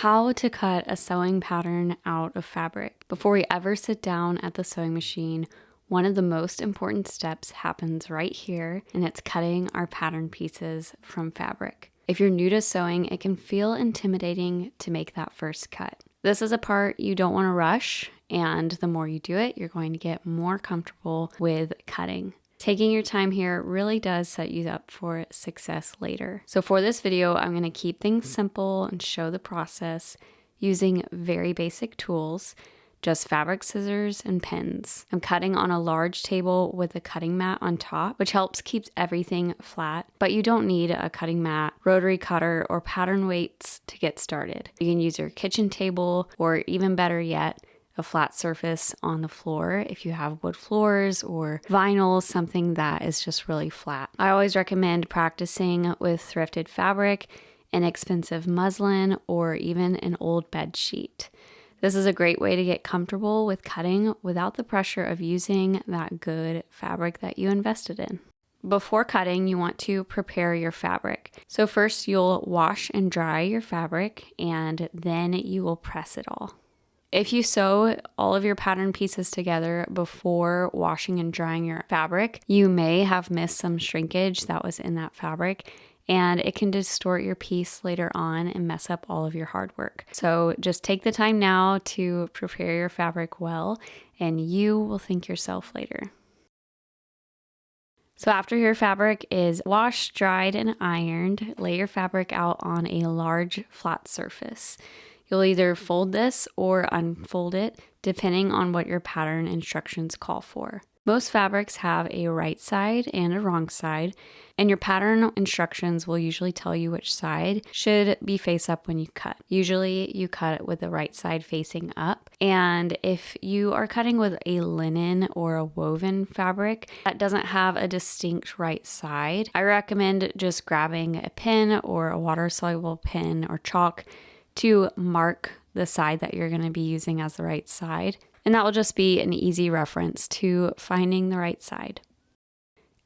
How to cut a sewing pattern out of fabric. Before we ever sit down at the sewing machine, one of the most important steps happens right here, and it's cutting our pattern pieces from fabric. If you're new to sewing, it can feel intimidating to make that first cut. This is a part you don't want to rush, and the more you do it, you're going to get more comfortable with cutting. Taking your time here really does set you up for success later. So for this video, I'm going to keep things simple and show the process using very basic tools, just fabric scissors and pins. I'm cutting on a large table with a cutting mat on top, which helps keep everything flat, but you don't need a cutting mat, rotary cutter, or pattern weights to get started. You can use your kitchen table, or even better yet, a flat surface on the floor if you have wood floors or vinyl, something that is just really flat. I always recommend practicing with thrifted fabric, inexpensive muslin, or even an old bed sheet. This is a great way to get comfortable with cutting without the pressure of using that good fabric that you invested in. Before cutting, you want to prepare your fabric. So first you'll wash and dry your fabric, and then you will press it all. If you sew all of your pattern pieces together before washing and drying your fabric, you may have missed some shrinkage that was in that fabric, and it can distort your piece later on and mess up all of your hard work. So just take the time now to prepare your fabric well, and you will thank yourself later. So after your fabric is washed, dried, and ironed, lay your fabric out on a large flat surface. You'll either fold this or unfold it, depending on what your pattern instructions call for. Most fabrics have a right side and a wrong side, and your pattern instructions will usually tell you which side should be face up when you cut. Usually you cut it with the right side facing up, and if you are cutting with a linen or a woven fabric that doesn't have a distinct right side, I recommend just grabbing a pen or a water-soluble pen or chalk to mark the side that you're going to be using as the right side. And that will just be an easy reference to finding the right side.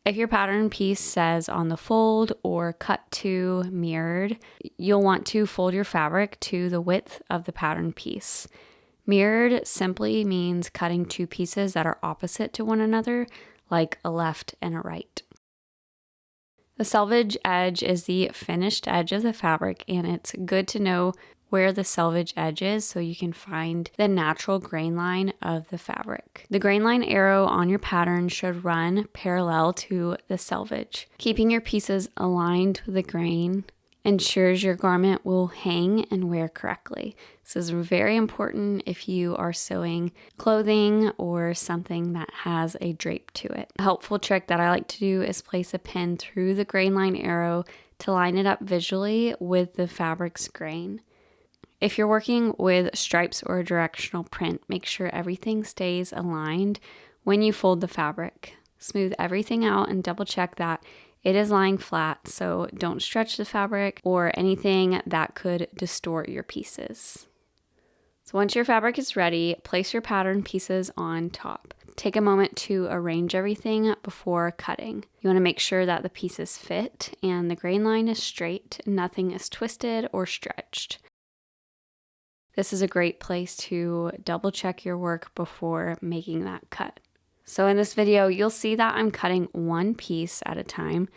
If your pattern piece says on the fold or cut to mirrored, you'll want to fold your fabric to the width of the pattern piece. Mirrored simply means cutting two pieces that are opposite to one another, like a left and a right. The selvage edge is the finished edge of the fabric, and it's good to know where the selvage edge is so you can find the natural grain line of the fabric. The grain line arrow on your pattern should run parallel to the selvage. Keeping your pieces aligned with the grain ensures your garment will hang and wear correctly. This is very important if you are sewing clothing or something that has a drape to it. A helpful trick that I like to do is place a pin through the grain line arrow to line it up visually with the fabric's grain. If you're working with stripes or a directional print, make sure everything stays aligned when you fold the fabric. Smooth everything out and double check that it is lying flat, so don't stretch the fabric or anything that could distort your pieces. So once your fabric is ready, place your pattern pieces on top. Take a moment to arrange everything before cutting. You want to make sure that the pieces fit and the grain line is straight, nothing is twisted or stretched. This is a great place to double check your work before making that cut. So in this video, you'll see that I'm cutting one piece at a time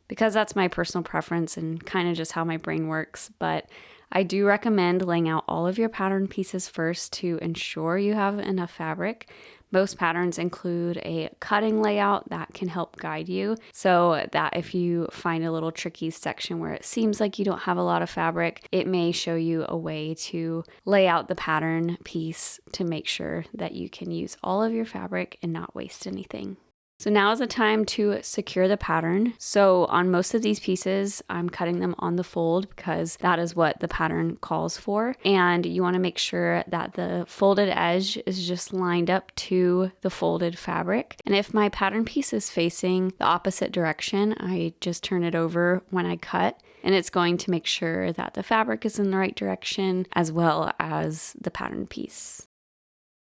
because that's my personal preference and kind of just how my brain works. But I do recommend laying out all of your pattern pieces first to ensure you have enough fabric. Most patterns include a cutting layout that can help guide you so that if you find a little tricky section where it seems like you don't have a lot of fabric, it may show you a way to lay out the pattern piece to make sure that you can use all of your fabric and not waste anything. So now is the time to secure the pattern. So on most of these pieces, I'm cutting them on the fold because that is what the pattern calls for. And you want to make sure that the folded edge is just lined up to the folded fabric. And if my pattern piece is facing the opposite direction, I just turn it over when I cut. And it's going to make sure that the fabric is in the right direction as well as the pattern piece.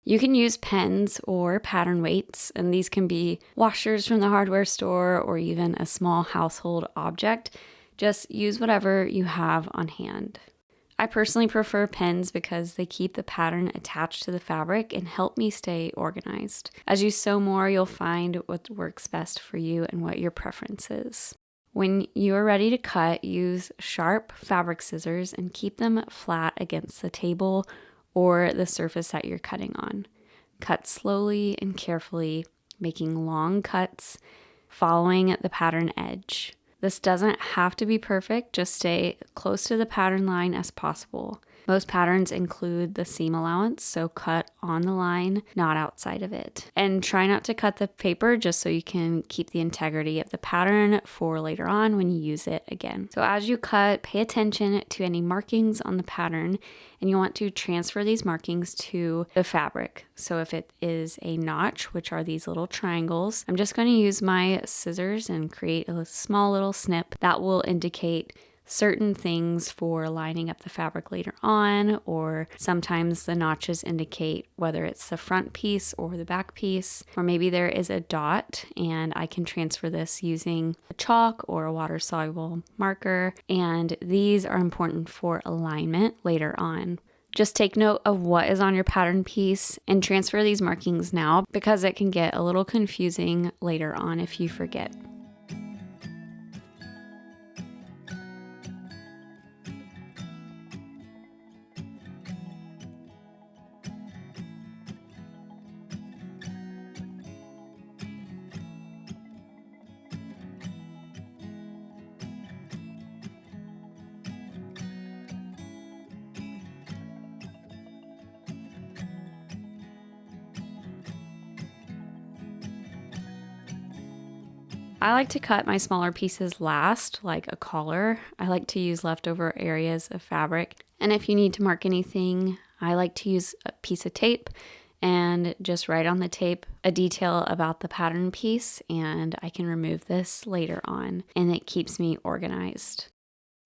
You can use pens or pattern weights, and these can be washers from the hardware store or even a small household object. Just use whatever you have on hand. I personally prefer pins because they keep the pattern attached to the fabric and help me stay organized. As you sew more, you'll find what works best for you and what your preference is. When you are ready to cut, use sharp fabric scissors and keep them flat against the table or the surface that you're cutting on. Cut slowly and carefully, making long cuts, following the pattern edge. This doesn't have to be perfect, just stay close to the pattern line as possible. Most patterns include the seam allowance, so cut on the line, not outside of it. And try not to cut the paper just so you can keep the integrity of the pattern for later on when you use it again. So as you cut, pay attention to any markings on the pattern, and you want to transfer these markings to the fabric. So if it is a notch, which are these little triangles, I'm just going to use my scissors and create a small little snip that will indicate certain things for lining up the fabric later on, or sometimes the notches indicate whether it's the front piece or the back piece, or maybe there is a dot and I can transfer this using a chalk or a water-soluble marker, and these are important for alignment later on. Just take note of what is on your pattern piece and transfer these markings now because it can get a little confusing later on if you forget. I like to cut my smaller pieces last, like a collar. I like to use leftover areas of fabric. And if you need to mark anything, I like to use a piece of tape and just write on the tape a detail about the pattern piece, and I can remove this later on, and it keeps me organized.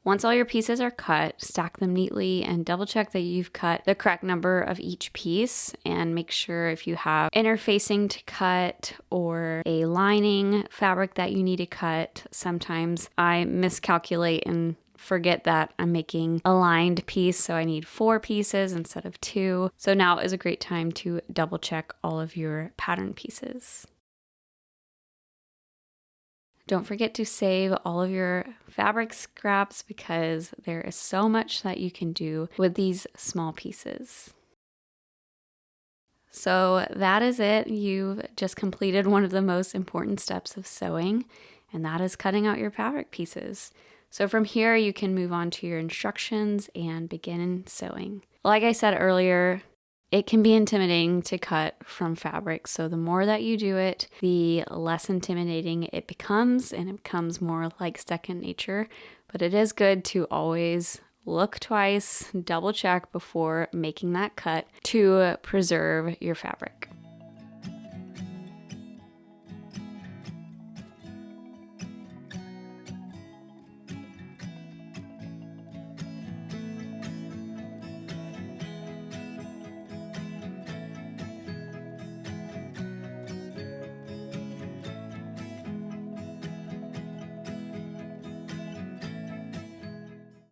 Once all your pieces are cut, stack them neatly and double check that you've cut the correct number of each piece, and make sure if you have interfacing to cut or a lining fabric that you need to cut. Sometimes I miscalculate and forget that I'm making a lined piece, so I need 4 pieces instead of 2. So now is a great time to double check all of your pattern pieces. Don't forget to save all of your fabric scraps because there is so much that you can do with these small pieces. So that is it. You've just completed one of the most important steps of sewing, and that is cutting out your fabric pieces. So from here, you can move on to your instructions and begin sewing. Like I said earlier, it can be intimidating to cut from fabric, so the more that you do it, the less intimidating it becomes, and it becomes more like second nature. But it is good to always look twice, double check before making that cut to preserve your fabric.